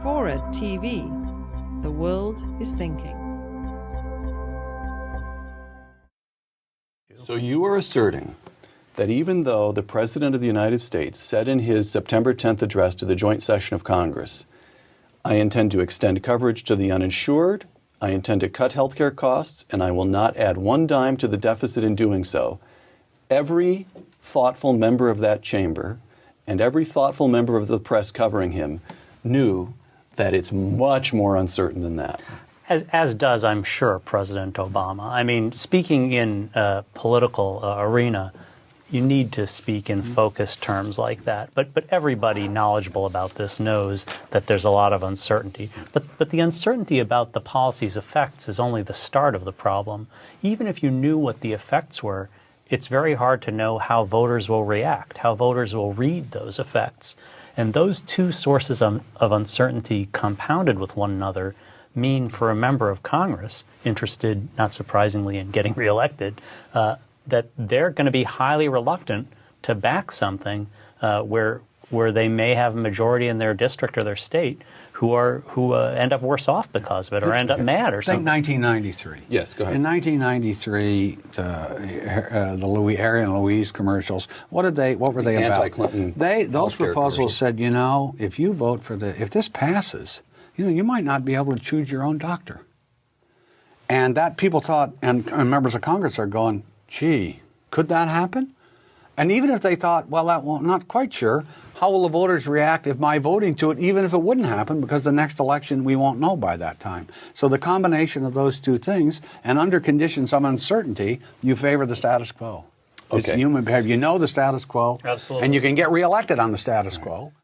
FORA.tv. The world is thinking. So you are asserting that even though the President of the United States said in his September 10th address to the joint session of Congress, I intend to extend coverage to the uninsured, I intend to cut health care costs, and I will not add one dime to the deficit in doing so, every thoughtful member of that chamber and every thoughtful member of the press covering him knew that it's much more uncertain than that. As does, I'm sure, President Obama. I mean, speaking in a political arena, you need to speak in focused terms like that. But everybody knowledgeable about this knows that there's a lot of uncertainty. But the uncertainty about the policy's effects is only the start of the problem. Even if you knew what the effects were, it's very hard to know how voters will react, how voters will read those effects. And those two sources of uncertainty compounded with one another mean for a member of Congress interested, not surprisingly, in getting reelected, that they're going to be highly reluctant to back something where they may have a majority in their district or their state who end up worse off because of it or end up mad or something. Think 1993. Yes, go ahead. In 1993, the Harry and Louise commercials. What were they about? Anti-Clinton. Those proposals said, if you vote for if this passes, you might not be able to choose your own doctor. And that people thought, and members of Congress are going, gee, could that happen? And even if they thought, not quite sure, how will the voters react if my voting to it, even if it wouldn't happen, because the next election we won't know by that time. So the combination of those two things, and under conditions of uncertainty, you favor the status quo. Okay. It's human behavior. You know the status quo, Absolutely. and you can get reelected on the status quo.